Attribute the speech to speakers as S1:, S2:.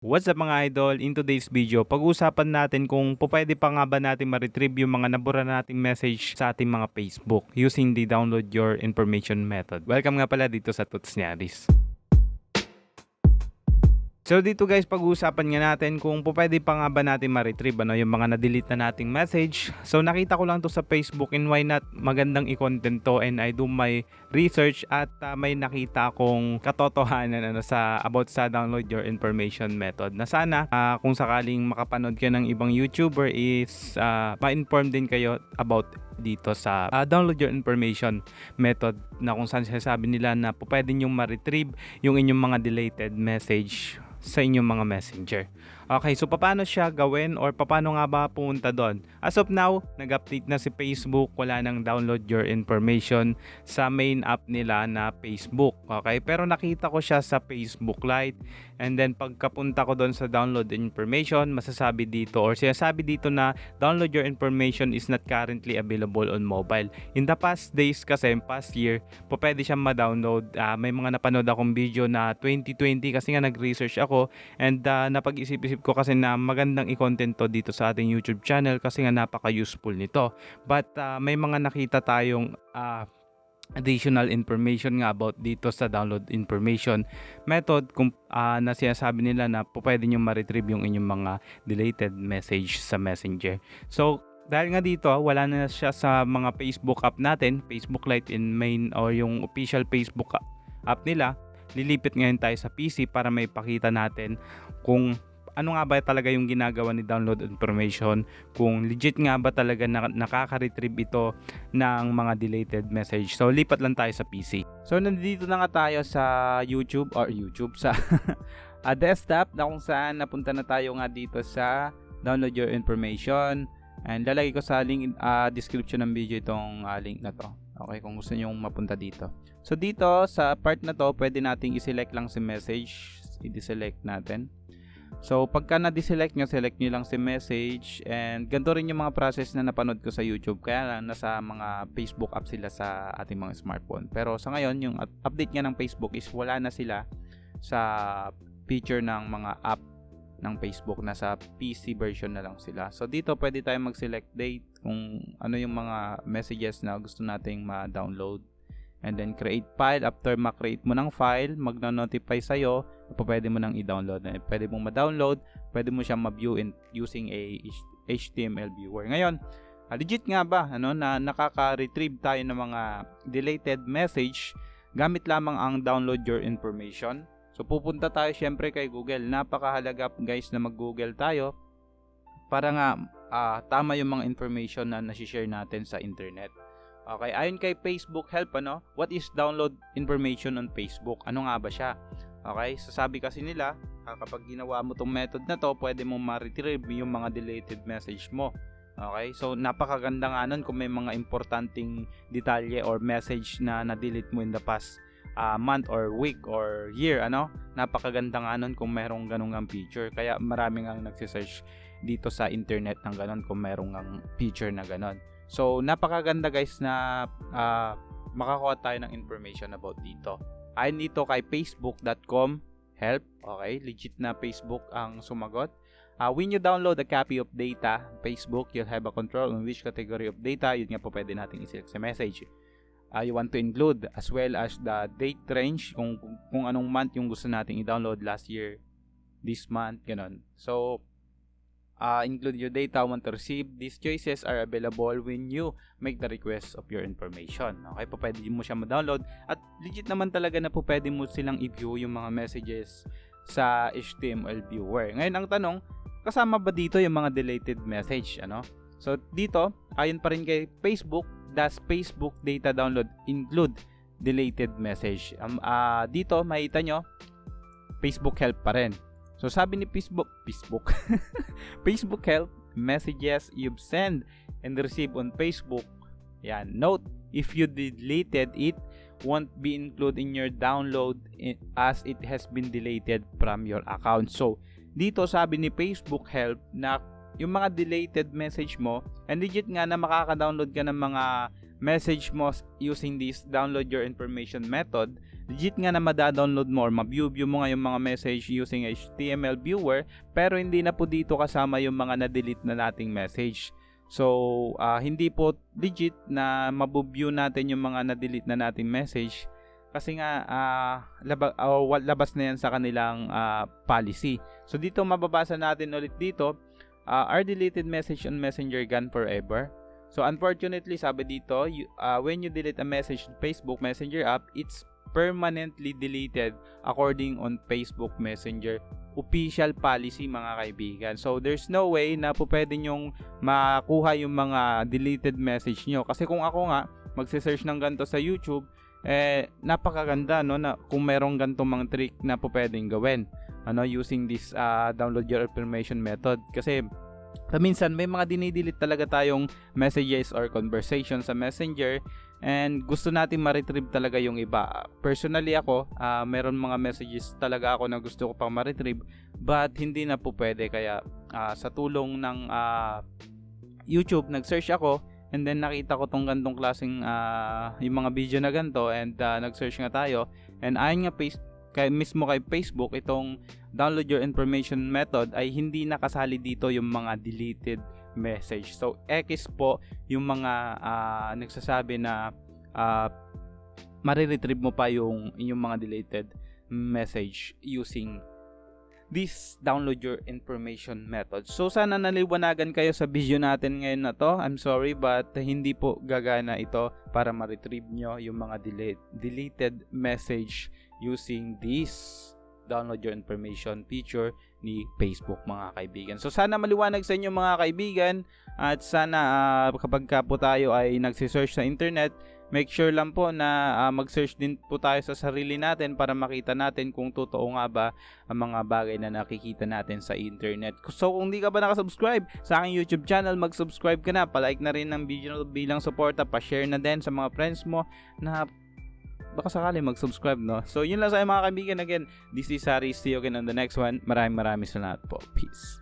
S1: What's up mga idol? In today's video, pag-uusapan natin kung pwede pa nga ba natin ma-retrieve yung mga nabura nating message sa ating mga Facebook using the download your information method. Welcome nga pala dito sa Tuts Ni Haries. So dito guys, pag-uusapan nga natin kung pwede pa nga ba natin ma-retrieve yung mga na-delete na nating message. So nakita ko lang to sa Facebook and why not, magandang i-content to, and I do my research at may nakita akong katotohanan about sa download your information method na sana kung sakaling makapanood kayo ng ibang YouTuber is ma-inform din kayo about dito sa download your information method, na kung saan sinasabi nila na pwede nyo ma-retrieve yung inyong mga deleted message sa inyong mga messenger. Okay, so paano siya gawin or paano nga ba pumunta doon? As of now, nag-update na si Facebook, wala nang download your information sa main app nila na Facebook. Okay, pero nakita ko siya sa Facebook Lite, and then pagkapunta ko doon sa download information, masasabi dito or sinasabi dito na download your information is not currently available on mobile. In the past days kasi, past year, pwede siyang ma-download. May mga napanood akong video na 2020 kasi nga nag-research ako, and napag-isip-isip ko kasi na magandang i-content to dito sa ating YouTube channel kasi nga napaka-useful nito. But may mga nakita tayong additional information nga about dito sa download information method kung na sinasabi nila na pwede nyo ma-retrieve yung inyong mga deleted message sa Messenger. So dahil nga dito wala na siya sa mga Facebook app natin, Facebook Lite in main or yung official Facebook app nila, lilipit ngayon tayo sa PC para may pakita natin kung ano nga ba talaga yung ginagawa ni download information, kung legit nga ba talaga nakaka-retrieve ito ng mga deleted message. So lipat lang tayo sa PC. So nandito na nga tayo sa YouTube sa desktop, na kung saan napunta na tayo nga dito sa download your information, and lalagay ko sa link description ng video itong link na to. Okay, kung gusto niyo mapunta dito. So dito sa part na to, pwede nating i-select lang si message, i-deselect natin. So pagka na-deselect nyo, select nyo lang si message, and ganito rin yung mga process na napanood ko sa YouTube, kaya lang nasa mga Facebook app sila sa ating mga smartphone. Pero sa ngayon, yung update nga ng Facebook is wala na sila sa feature ng mga app ng Facebook, nasa PC version na lang sila. So dito pwede tayo mag-select date kung ano yung mga messages na gusto nating ma-download, and then create file. After ma-create mo ng file, magna-notify sa'yo na pwede mo nang i-download. Pwede mong ma-download, pwede mo siyang ma-view using a HTML viewer. Ngayon, legit nga ba na nakaka-retrieve tayo ng mga deleted message gamit lamang ang download your information? So pupunta tayo syempre kay Google. Napakahalaga guys na mag-Google tayo para nga tama yung mga information na nasi-share natin sa internet. Okay, ayon kay Facebook Help, what is download information on Facebook? Ano nga ba siya? Okay, so sabi kasi nila, kapag ginawa mo tong method na to, pwede mong ma-retrieve yung mga deleted message mo. Okay, so napakaganda nga nun kung may mga importanteng detalye or message na na-delete mo in the past month or week or year. Napakaganda nga nun kung merong ganung feature. Kaya maraming ang nagsisearch dito sa internet ng ganon kung merong feature na ganon. So napakaganda guys na makakuha tayo ng information about dito. Ayon dito kay facebook.com help, okay, legit na Facebook ang sumagot. When you download a copy of data, Facebook, you'll have a control on which category of data, yun nga po pwede natin i-select sa message. You want to include as well as the date range, kung anong month yung gusto nating i-download, last year, this month, ganon. So include your data want to receive. These choices are available when you make the request of your information. Okay, pwede mo siya ma-download, at legit naman talaga na pwede mo silang i-view yung mga messages sa HTML viewer. Ngayon ang tanong, kasama ba dito yung mga deleted message? So dito, ayon pa rin kay Facebook, does Facebook data download include deleted message? Dito makita nyo, Facebook Help pa rin. So sabi ni Facebook Facebook Help, messages you've sent and received on Facebook. Yan. Note, if you deleted it, won't be included in your download as it has been deleted from your account. So dito sabi ni Facebook Help na yung mga deleted message mo, and legit nga na makaka-download ka ng mga message mo using this download your information method, legit nga na madadownload mo or ma-view mo nga yung mga message using HTML viewer, pero hindi na po dito kasama yung mga na-delete na nating message. So, hindi po legit na mabu-view natin yung mga na-delete na nating message kasi nga labas na yan sa kanilang policy. So, dito mababasa natin ulit dito, are deleted message on Messenger gone forever? So, unfortunately, sabi dito, when you delete a message on Facebook Messenger app, it's permanently deleted according on Facebook Messenger official policy, mga kaibigan. So, there's no way na po pwede nyong makuha yung mga deleted message nyo. Kasi kung ako nga, magse-search ng ganito sa YouTube, napakaganda, no, na kung merong ganitong mga trick na po pwedeng gawin, using this download your information method. Kasi minsan may mga dinidelete talaga tayong messages or conversation sa Messenger and gusto natin ma-retrieve talaga yung iba. Personally ako, meron mga messages talaga ako na gusto ko pang ma-retrieve but hindi na po pwede. Kaya sa tulong ng YouTube, nag-search ako and then nakita ko tong gantong klaseng yung mga video na ganito and nag-search nga tayo and ayon nga mismo kay Facebook, itong download your information method ay hindi nakasali dito yung mga deleted message. So, X po yung mga nagsasabi na mariretrieve mo pa yung mga deleted message using this download your information method. So, sana naliwanagan kayo sa video natin ngayon na to. I'm sorry but hindi po gagana ito para ma-retrieve nyo yung mga deleted message using this download your information feature ni Facebook, mga kaibigan. So sana maliwanag sa inyo, mga kaibigan, at sana kapag ka po tayo ay nagsisearch sa internet, make sure lang po na mag-search din po tayo sa sarili natin para makita natin kung totoo nga ba ang mga bagay na nakikita natin sa internet. So kung di ka ba nakasubscribe sa aking YouTube channel, mag-subscribe ka na, palike na rin ng video bilang suporta, pa-share na din sa mga friends mo na baka sakali mag-subscribe, no? So, yun lang sa mga kaibigan. Again, this is Haries. See you again on the next one. Maraming salamat po. Peace.